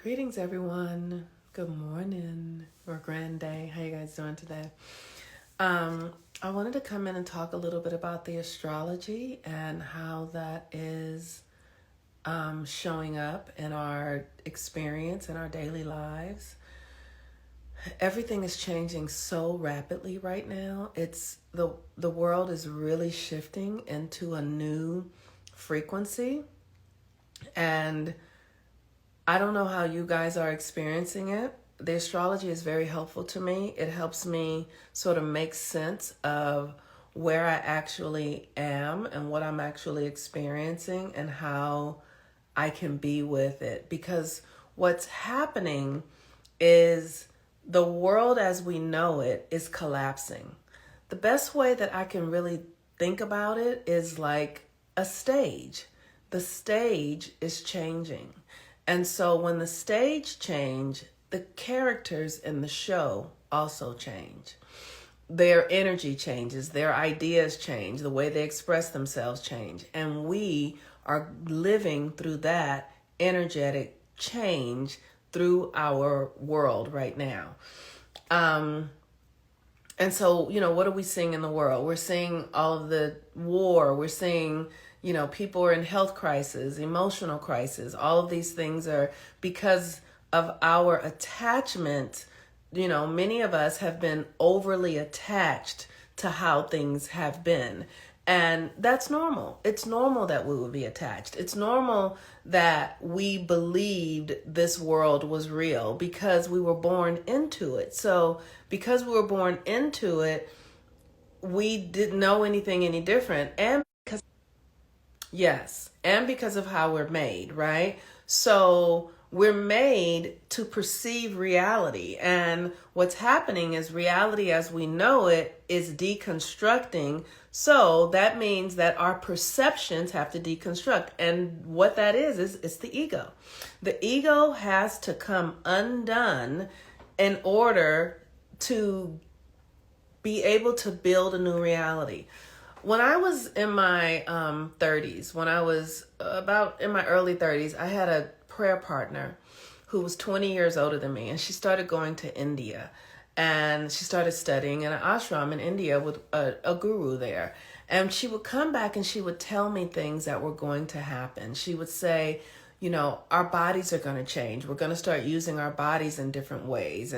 Greetings, everyone. Good morning or grand day. How you guys doing today? I wanted to come in and talk a little bit about the astrology and how that is showing up in our experience in our daily lives. Everything is changing so rapidly right now. It's the world is really shifting into a new frequency, and I don't know how you guys are experiencing it. The astrology is very helpful to me. It helps me sort of make sense of where I actually am and what I'm actually experiencing and how I can be with it. Because what's happening is the world as we know it is collapsing. The best way that I can really think about it is like a stage. The stage is changing. And so when the stage change, the characters in the show also change. Their energy changes, their ideas change, the way they express themselves change. And we are living through that energetic change through our world right now. And so, what are we seeing in the world? We're seeing all of the war. We're seeing, people are in health crisis, emotional crisis. All of these things are because of our attachment. Many of us have been overly attached to how things have been. And that's normal. It's normal that we would be attached. It's normal that we believed this world was real because we were born into it. So because we were born into it, we didn't know anything any different. And because of how we're made, right? So we're made to perceive reality. And what's happening is reality as we know it is deconstructing. So that means that our perceptions have to deconstruct. And what that is it's the ego. The ego has to come undone in order to be able to build a new reality. When I was in my 30s, when I was about in my early 30s, I had a prayer partner who was 20 years older than me, and she started going to India, and she started studying in an ashram in India with a guru there. And she would come back and she would tell me things that were going to happen. She would say, our bodies are going to change. We're going to start using our bodies in different ways.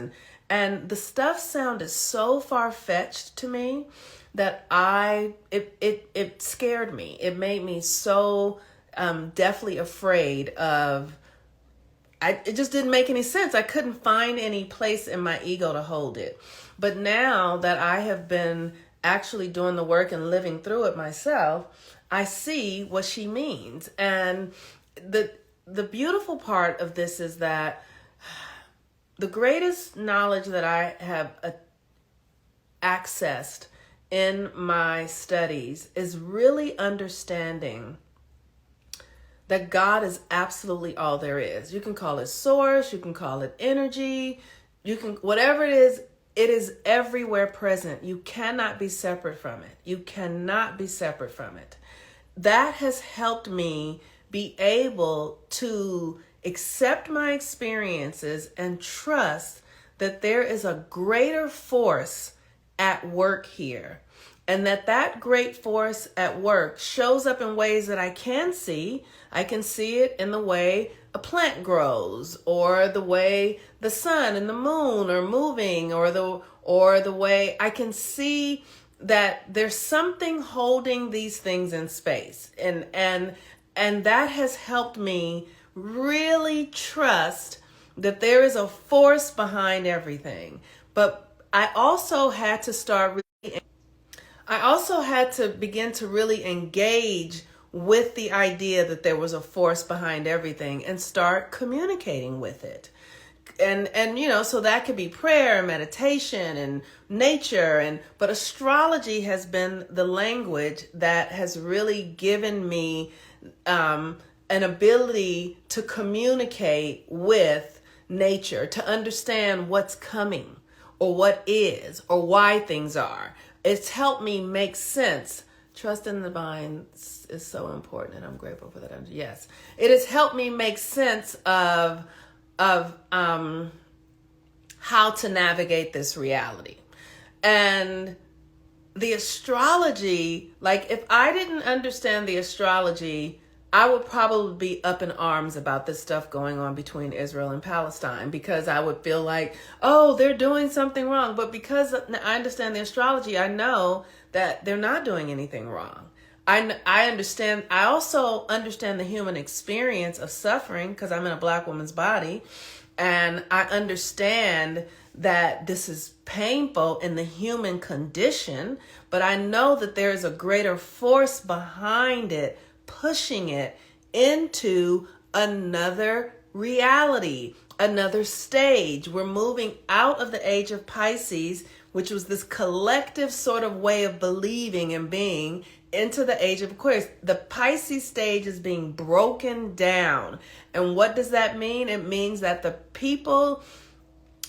And the stuff sounded so far-fetched to me that it scared me. It made me so deathly afraid of. It just didn't make any sense. I couldn't find any place in my ego to hold it. But now that I have been actually doing the work and living through it myself, I see what she means. And the beautiful part of this is that the greatest knowledge that I have accessed in my studies is really understanding that God is absolutely all there is. You can call it source, you can call it energy, whatever it is everywhere present. You cannot be separate from it. You cannot be separate from it. That has helped me be able to accept my experiences and trust that there is a greater force at work here. And that great force at work shows up in ways that I can see. I can see it in the way a plant grows, or the way the sun and the moon are moving, or the way I can see that there's something holding these things in space. And that has helped me really trust that there is a force behind everything. But I also had to begin to really engage with the idea that there was a force behind everything and start communicating with it. And so that could be prayer and meditation and nature, but astrology has been the language that has really given me an ability to communicate with nature, to understand what's coming or what is or why things are. It's helped me make sense. Trust in the divine is so important, and I'm grateful for that. Yes, it has helped me make sense of of how to navigate this reality. And the astrology, like if I didn't understand the astrology, I would probably be up in arms about this stuff going on between Israel and Palestine, because I would feel like, oh, they're doing something wrong. But because I understand the astrology, I know that they're not doing anything wrong. I understand. I also understand the human experience of suffering because I'm in a Black woman's body. And I understand that this is painful in the human condition, but I know that there is a greater force behind it, pushing it into another reality, another stage. We're moving out of the age of Pisces, which was this collective sort of way of believing and being, into the age of Aquarius. The Pisces stage is being broken down. And what does that mean? It means that the people,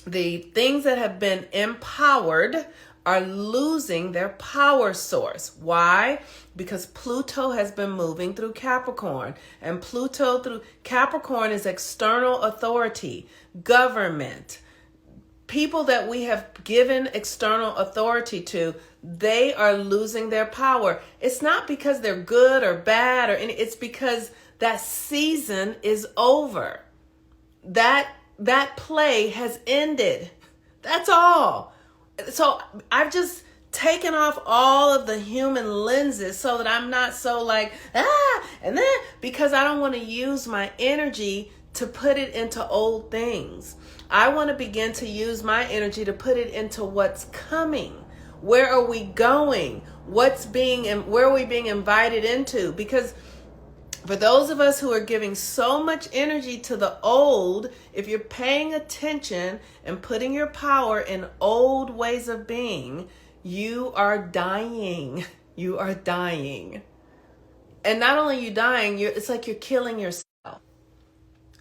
the things that have been empowered are losing their power source. Why? Because Pluto has been moving through Capricorn, and Pluto through Capricorn is external authority, government, people that we have given external authority to. They are losing their power. It's not because they're good or bad or any, it's because that season is over. That play has ended. That's all. So I've just taken off all of the human lenses so that I'm not so like, and then, because I don't want to use my energy to put it into old things. I want to begin to use my energy to put it into what's coming. Where are we going? Where are we being invited into? Because for those of us who are giving so much energy to the old, if you're paying attention and putting your power in old ways of being, you are dying. You are dying. And not only are you dying, it's like you're killing yourself.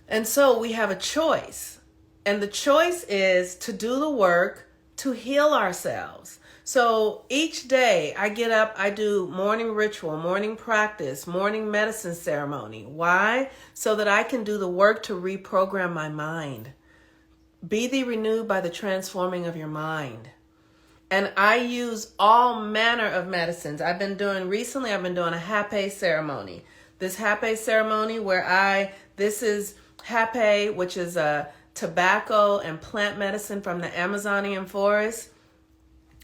And so we have a choice. And the choice is to do the work to heal ourselves. So each day I get up, I do morning ritual, morning practice, morning medicine ceremony. Why? So that I can do the work to reprogram my mind. Be thee renewed by the transforming of your mind. And I use all manner of medicines. Recently I've been doing a Hape ceremony. This Hape ceremony this is Hape, which is a tobacco and plant medicine from the Amazonian forest.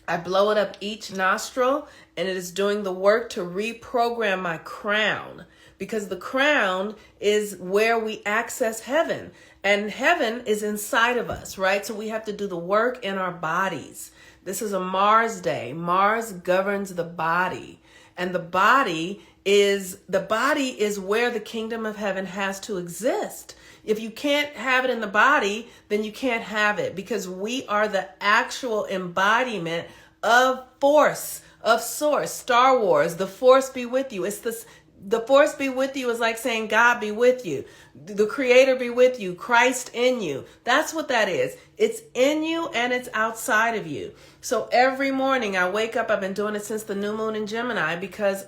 I blow it up each nostril, and it is doing the work to reprogram my crown, because the crown is where we access heaven, and heaven is inside of us, right? So we have to do the work in our bodies. This is a Mars day. Mars governs the body, and the body is where the kingdom of heaven has to exist. If you can't have it in the body, then you can't have it, because we are the actual embodiment of force, of source. Star Wars, the force be with you. The force be with you is like saying God be with you. The creator be with you. Christ in you. That's what that is. It's in you and it's outside of you. So every morning I wake up, I've been doing it since the new moon in Gemini, because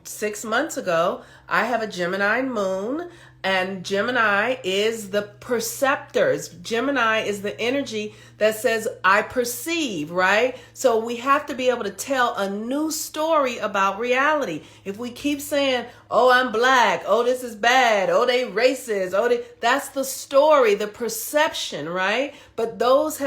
6 months ago, I have a Gemini moon, and Gemini is the perceptors. Gemini is the energy that says, I perceive, right? So we have to be able to tell a new story about reality. If we keep saying, oh, I'm black, oh, this is bad, oh, they racist, that's the story, the perception, right? But those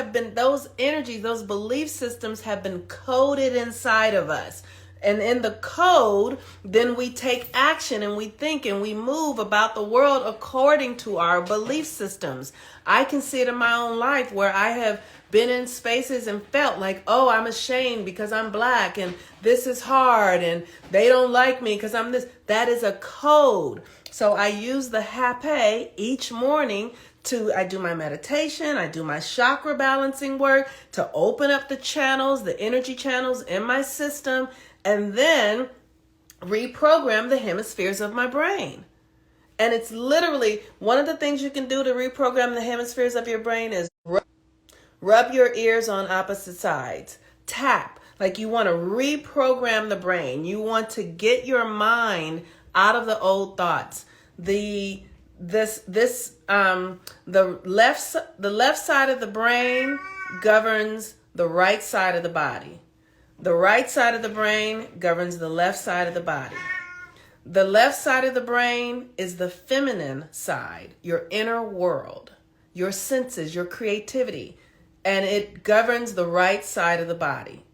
energies, those belief systems have been coded inside of us. And in the code, then we take action and we think and we move about the world according to our belief systems. I can see it in my own life where I have been in spaces and felt like, oh, I'm ashamed because I'm black and this is hard and they don't like me because I'm this. That is a code. So I use the Hape each morning I do my meditation, I do my chakra balancing work to open up the channels, the energy channels in my system, and then reprogram the hemispheres of my brain. And it's literally one of the things you can do to reprogram the hemispheres of your brain is rub your ears on opposite sides. Tap, like you want to reprogram the brain. You want to get your mind out of the old thoughts. The the left side of the brain governs the right side of the body. The right side of the brain governs the left side of the body. The left side of the brain is the feminine side, your inner world, your senses, your creativity, and it governs the right side of the body.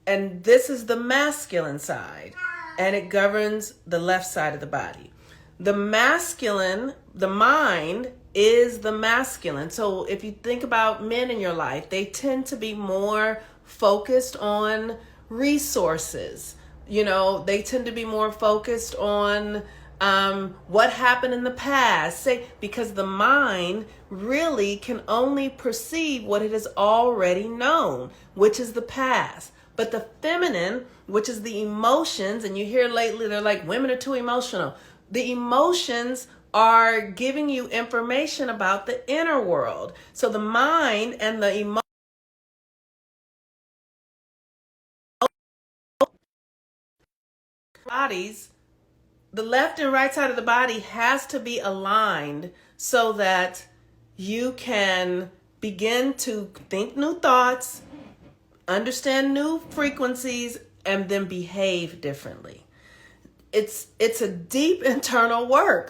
And this is the masculine side, and it governs the left side of the body. The masculine, the mind, is the masculine. So if you think about men in your life, they tend to be more focused on resources. They tend to be more focused on what happened in the past. Because the mind really can only perceive what it has already known, which is the past. But the feminine, which is the emotions, and you hear lately they're like, women are too emotional. The emotions are giving you information about the inner world. So the mind and the emotions, bodies, the left and right side of the body has to be aligned so that you can begin to think new thoughts, understand new frequencies, and then behave differently. It's a deep internal work.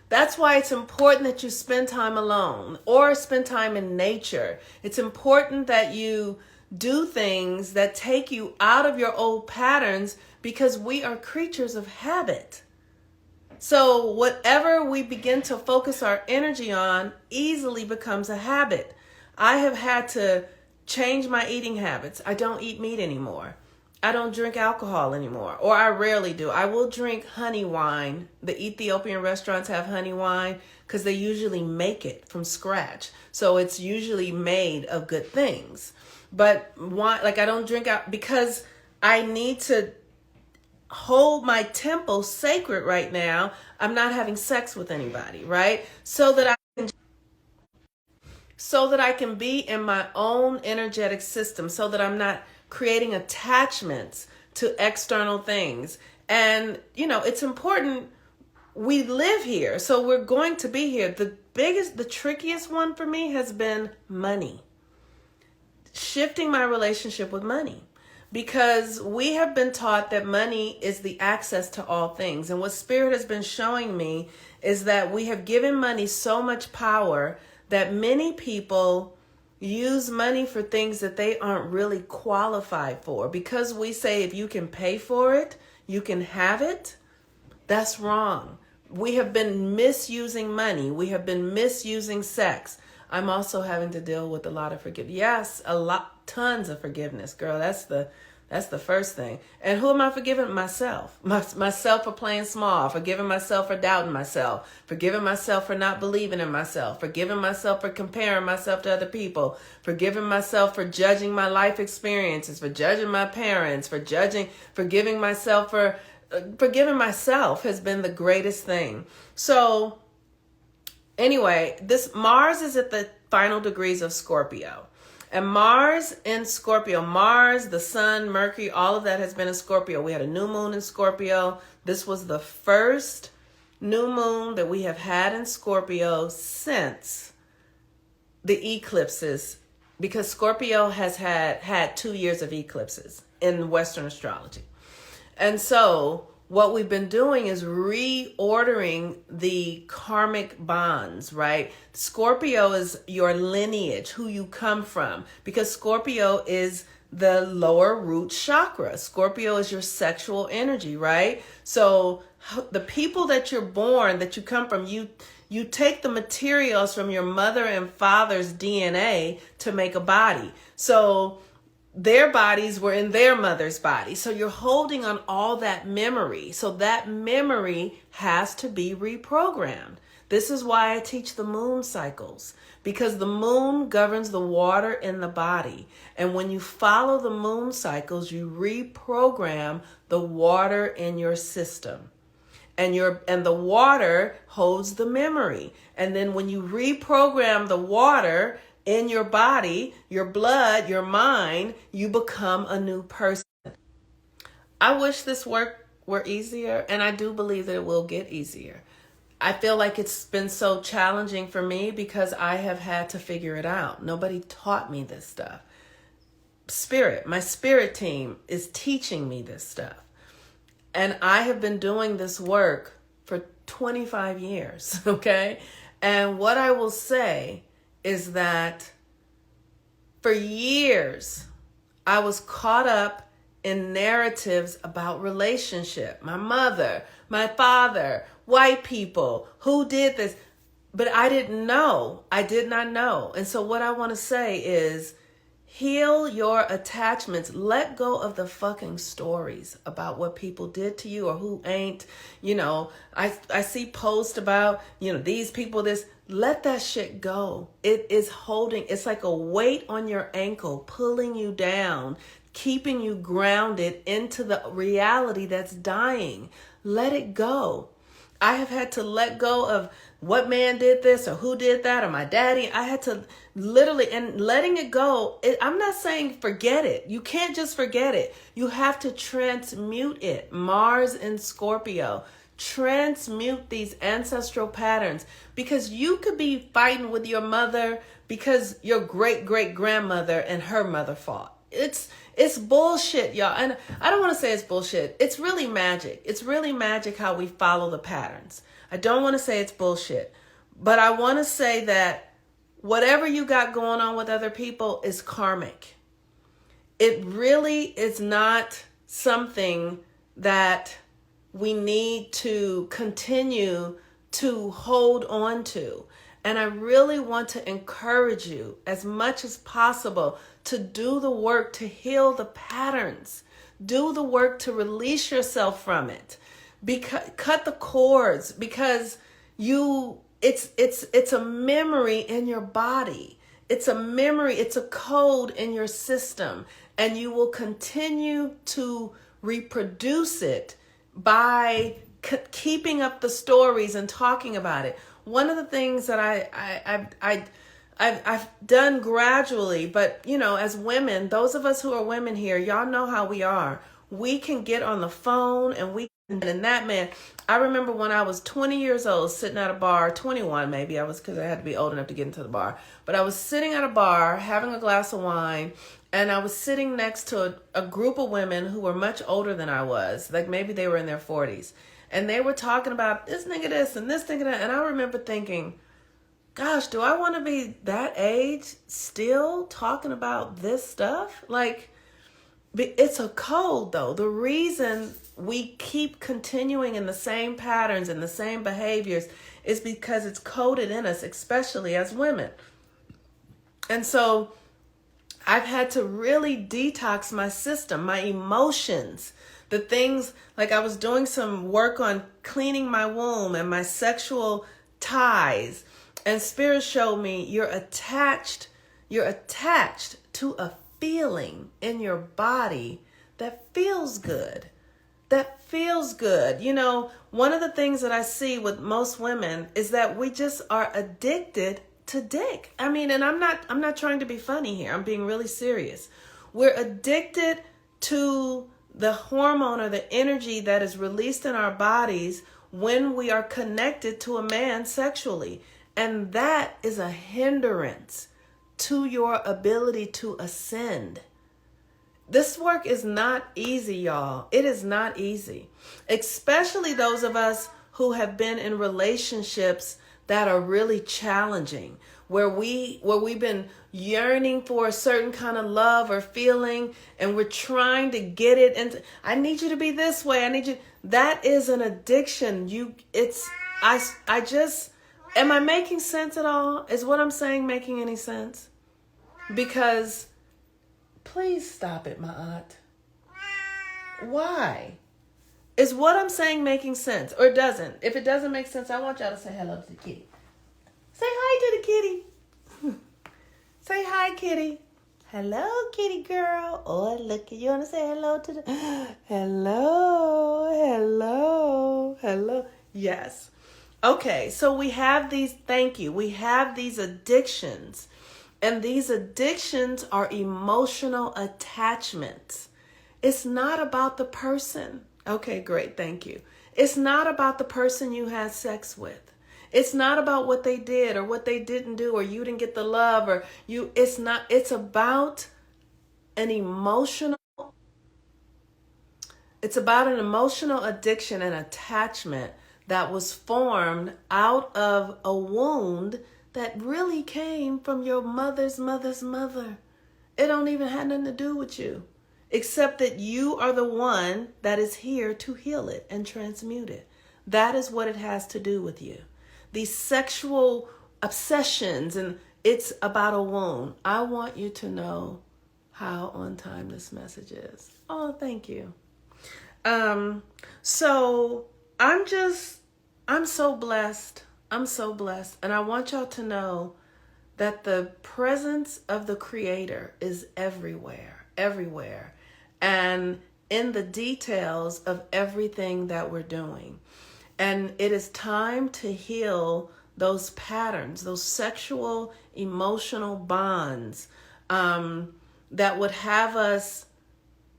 That's why it's important that you spend time alone or spend time in nature. It's important that you do things that take you out of your old patterns, because we are creatures of habit. So whatever we begin to focus our energy on easily becomes a habit. I have had to change my eating habits. I don't eat meat anymore. I don't drink alcohol anymore, or I rarely do. I will drink honey wine. The Ethiopian restaurants have honey wine because they usually make it from scratch. So it's usually made of good things. But wine, I don't drink out because I need to hold my temple sacred right now. I'm not having sex with anybody, right? So that I can be in my own energetic system, so that I'm not creating attachments to external things. And, it's important. We live here, so we're going to be here. The trickiest one for me has been money. Shifting my relationship with money. Because we have been taught that money is the access to all things. And what Spirit has been showing me is that we have given money so much power that many people use money for things that they aren't really qualified for. Because we say if you can pay for it, you can have it. That's wrong. We have been misusing money. We have been misusing sex. I'm also having to deal with a lot of forgiveness. Yes, tons of forgiveness, girl. That's the first thing. And who am I forgiving? Myself. Myself for playing small, forgiving myself for doubting myself, forgiving myself for not believing in myself, forgiving myself for comparing myself to other people, forgiving myself for judging my life experiences, for judging my parents, forgiving myself has been the greatest thing. So anyway, this Mars is at the final degrees of Scorpio. And Mars in Scorpio, Mars, the sun, Mercury, all of that has been in Scorpio. We had a new moon in Scorpio. This was the first new moon that we have had in Scorpio since the eclipses, because Scorpio has had 2 years of eclipses in Western astrology. And so what we've been doing is reordering the karmic bonds, right? Scorpio is your lineage, who you come from, because Scorpio is the lower root chakra. Scorpio is your sexual energy, right? So the people that you're born, that you come from, you take the materials from your mother and father's DNA to make a body. So their bodies were in their mother's body. So you're holding on all that memory. So that memory has to be reprogrammed. This is why I teach the moon cycles, because the moon governs the water in the body. And when you follow the moon cycles, you reprogram the water in your system. And the water holds the memory. And then when you reprogram the water in your body, your blood, your mind, you become a new person. I wish this work were easier, and I do believe that it will get easier. I feel like it's been so challenging for me because I have had to figure it out. Nobody taught me this stuff. My spirit team is teaching me this stuff. And I have been doing this work for 25 years, okay? And what I will say is that for years, I was caught up in narratives about relationship. My mother, my father, white people, who did this. But I didn't know. I did not know. And so what I want to say is, heal your attachments. Let go of the fucking stories about what people did to you or who ain't. I see posts about, these people, this. Let that shit go. It's like a weight on your ankle, pulling you down, keeping you grounded into the reality that's dying. Let it go. I have had to let go of what man did this or who did that or my daddy. I had to literally, and letting it go. I'm not saying forget it. You can't just forget it. You have to transmute it. Mars and Scorpio. Transmute these ancestral patterns, because you could be fighting with your mother because your great-great-grandmother and her mother fought. It's bullshit, y'all. And I don't want to say it's bullshit. It's really magic. It's really magic how we follow the patterns. I don't want to say it's bullshit, but I want to say that whatever you got going on with other people is karmic. It really is not something that we need to continue to hold on to. And I really want to encourage you as much as possible to do the work to heal the patterns. Do the work to release yourself from it. Cut the cords, because it's a memory in your body. It's a memory, it's a code in your system, and you will continue to reproduce it by keeping up the stories and talking about it. One of the things that I've done gradually, but as women, those of us who are women here, y'all know how we are. We can get on the phone and that man, I remember when I was 20 years old, sitting at a bar, 21 maybe, because I had to be old enough to get into the bar, but I was sitting at a bar having a glass of wine, and I was sitting next to a group of women who were much older than I was, like maybe they were in their 40s, and they were talking about this nigga this and this nigga that, and I remember thinking, gosh, do I want to be that age still talking about this stuff? Like, it's a code, though. The reason we keep continuing in the same patterns and the same behaviors is because it's coded in us, especially as women. And so I've had to really detox my system, my emotions, the things, like I was doing some work on cleaning my womb and my sexual ties. And Spirit showed me you're attached to a feeling in your body that feels good. That feels good. One of the things that I see with most women is that we just are addicted to dick. I mean, and I'm not trying to be funny here. I'm being really serious. We're addicted to the hormone or the energy that is released in our bodies when we are connected to a man sexually. And that is a hindrance to your ability to ascend. This work is not easy, y'all. It is not easy, especially those of us who have been in relationships that are really challenging, where we've been yearning for a certain kind of love or feeling, and we're trying to get it. And I need you to be this way. I need you. That is an addiction. Am I making sense at all? Is what I'm saying making any sense? Because, please stop it, my aunt. Why? Is what I'm saying making sense, or doesn't? If it doesn't make sense, I want y'all to say hello to the kitty. Say hi to the kitty. Say hi, kitty. Hello, kitty girl. Oh, look, you want to say hello to the... Hello. Yes. Okay, so we have these, we have these addictions, and these addictions are emotional attachments. It's not about the person. Okay, great, thank you. It's not about the person you had sex with. It's not about what they did or what they didn't do, or you didn't get the love, or you, it's not, it's about an emotional, it's about an emotional addiction and attachment that was formed out of a wound that really came from your mother's mother's mother. It don't even have nothing to do with you, except that you are the one that is here to heal it and transmute it. That is what it has to do with you. These sexual obsessions, and it's about a wound. I want you to know how on time this message is. Oh, thank you. So I'm so blessed. I'm so blessed. And I want y'all to know that the presence of the Creator is everywhere, everywhere, and in the details of everything that we're doing. And it is time to heal those patterns, those sexual, emotional bonds that would have us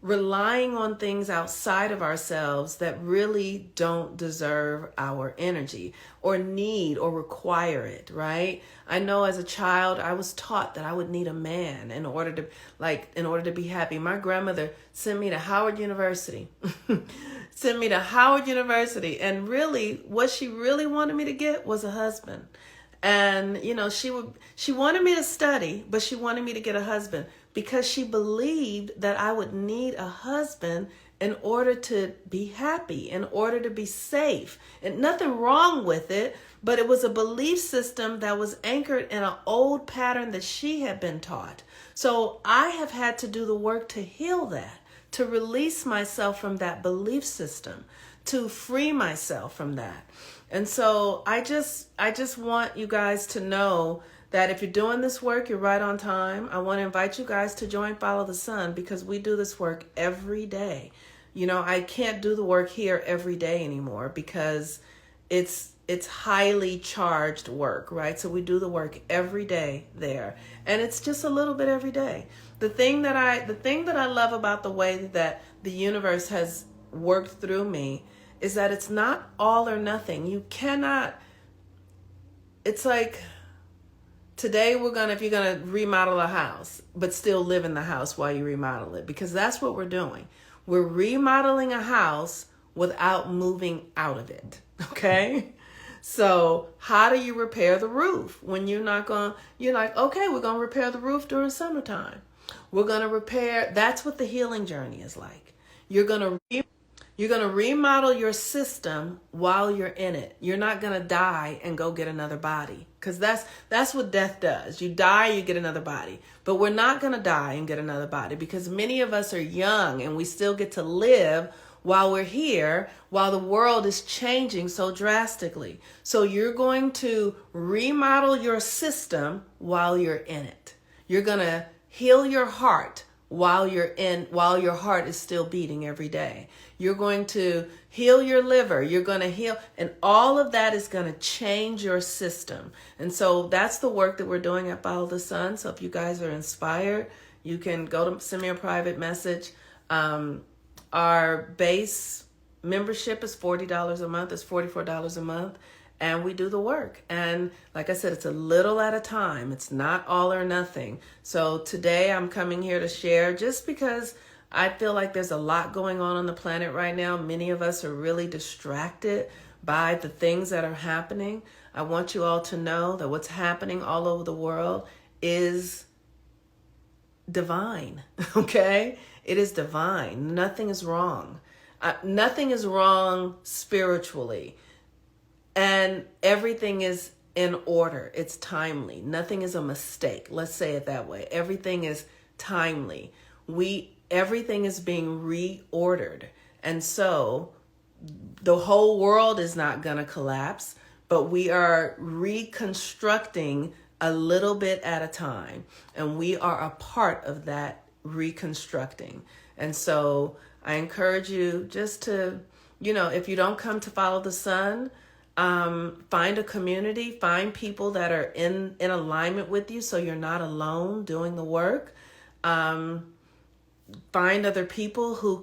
relying on things outside of ourselves that really don't deserve our energy or need or require it, right? I know as a child, I was taught that I would need a man in order to be happy. My grandmother sent me to Howard University. And really, what she really wanted me to get was a husband. And, she wanted me to study, but she wanted me to get a husband because she believed that I would need a husband in order to be happy, in order to be safe. And nothing wrong with it, but it was a belief system that was anchored in an old pattern that she had been taught. So I have had to do the work to heal that, to release myself from that belief system, to free myself from that. And so I just want you guys to know that if you're doing this work, you're right on time. I want to invite you guys to join Follow the Sun because we do this work every day. I can't do the work here every day anymore because it's highly charged work, right? So we do the work every day there. And it's just a little bit every day. The thing that I love about the way that the universe has worked through me is that it's not all or nothing. You cannot, it's like, today if you're going to remodel a house, but still live in the house while you remodel it, because that's what we're doing. We're remodeling a house without moving out of it, okay? So how do you repair the roof when you're like, okay, we're going to repair the roof during summertime. We're going to repair, that's what the healing journey is like. You're going to remodel your system while you're in it. You're not going to die and go get another body, because that's what death does. You die, you get another body. But we're not going to die and get another body because many of us are young and we still get to live while we're here, while the world is changing so drastically. So you're going to remodel your system while you're in it. You're going to heal your heart while your heart is still beating every day. You're going to heal your liver. You're going to heal, and all of that is going to change your system. And so that's the work that we're doing at Follow the Sun. So if you guys are inspired, you can send me a private message. Our base membership is $40 a month. It's $44 a month. And we do the work. And like I said, it's a little at a time. It's not all or nothing. So today I'm coming here to share just because I feel like there's a lot going on the planet right now. Many of us are really distracted by the things that are happening. I want you all to know that what's happening all over the world is divine, okay? It is divine. Nothing is wrong. Nothing is wrong spiritually. And everything is in order. It's timely. Nothing is a mistake. Let's say it that way. Everything is timely. Everything is being reordered. And so the whole world is not going to collapse, but we are reconstructing a little bit at a time. And we are a part of that reconstructing. And so I encourage you just to, if you don't come to Follow the Sun, find a community, find people that are in alignment with you so you're not alone doing the work. Find other people who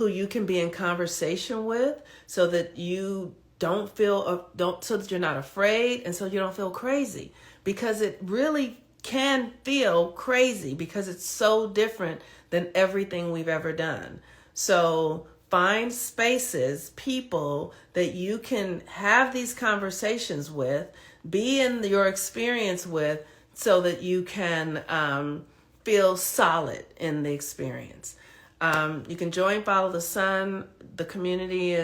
you can be in conversation with so that you so that you're not afraid, and so you don't feel crazy, because it really can feel crazy because it's so different than everything we've ever done. So find spaces, people that you can have these conversations with, be in your experience with, so that you can feel solid in the experience. You can join Follow the Sun. The community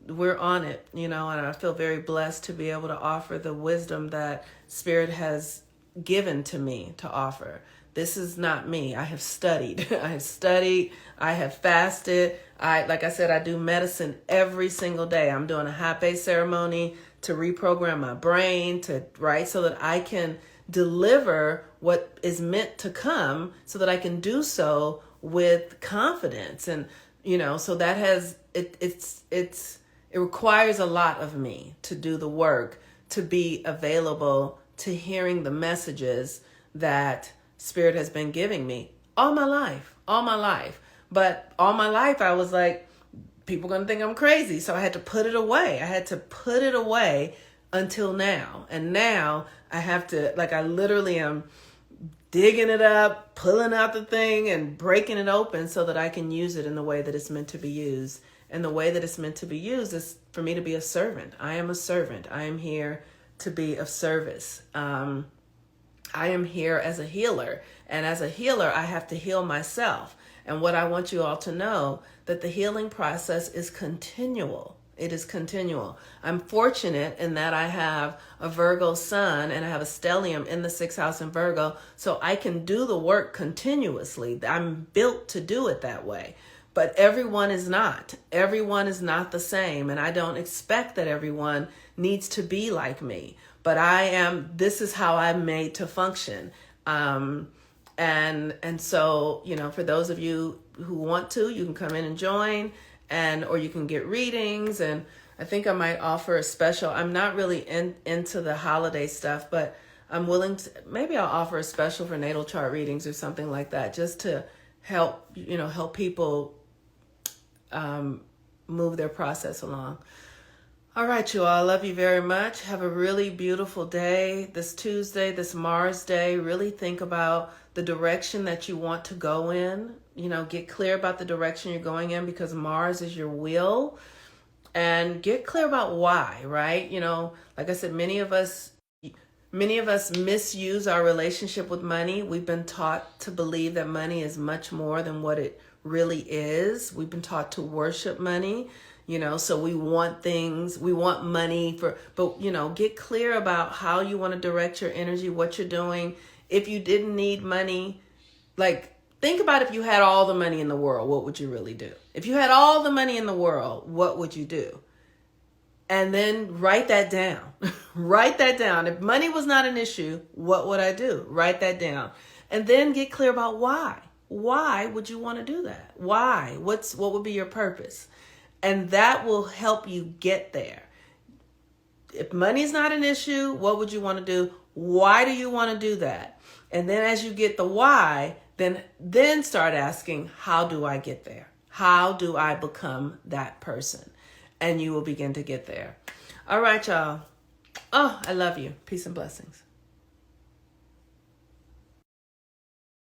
we're on it, and I feel very blessed to be able to offer the wisdom that Spirit has given to me to offer. This is not me. I have studied. I have fasted. Like I said, I do medicine every single day. I'm doing a Hape ceremony to reprogram my brain so that I can deliver what is meant to come, so that I can do so with confidence. And, so that it requires a lot of me to do the work, to be available to hearing the messages that Spirit has been giving me all my life. But all my life I was like, people are going to think I'm crazy. So I had to put it away. Until now. And now I have to, I literally am digging it up, pulling out the thing and breaking it open so that I can use it in the way that it's meant to be used. And the way that it's meant to be used is for me to be a servant. I am a servant. I am here to be of service. I am here as a healer. And as a healer, I have to heal myself. And what I want you all to know, that the healing process is continual. It is continual. I'm fortunate in that I have a Virgo sun and I have a stellium in the 6th house in Virgo, so I can do the work continuously. I'm built to do it that way. But everyone is not. Everyone is not the same, and I don't expect that everyone needs to be like me. But this is how I'm made to function. And so, for those of you who want to, you can come in and join. Or you can get readings, and I think I might offer a special. I'm not really into the holiday stuff, but I'm willing to, maybe I'll offer a special for natal chart readings or something like that, just to help people move their process along. All right, you all, I love you very much. Have a really beautiful day. This Tuesday, this Mars day, really think about the direction that you want to go in. Get clear about the direction you're going in, because Mars is your will, and get clear about why, right? Like I said, many of us misuse our relationship with money. We've been taught to believe that money is much more than what it really is. We've been taught to worship money, so we want money but get clear about how you want to direct your energy, what you're doing. If you didn't need money, think about if you had all the money in the world, what would you really do? If you had all the money in the world, what would you do? And then write that down. Write that down. If money was not an issue, what would I do? Write that down. And then get clear about why. Why would you want to do that? Why? What would be your purpose? And that will help you get there. If money's not an issue, what would you want to do? Why do you want to do that? And then as you get the why, then start asking, how do I get there? How do I become that person? And you will begin to get there. All right, y'all. Oh, I love you. Peace and blessings.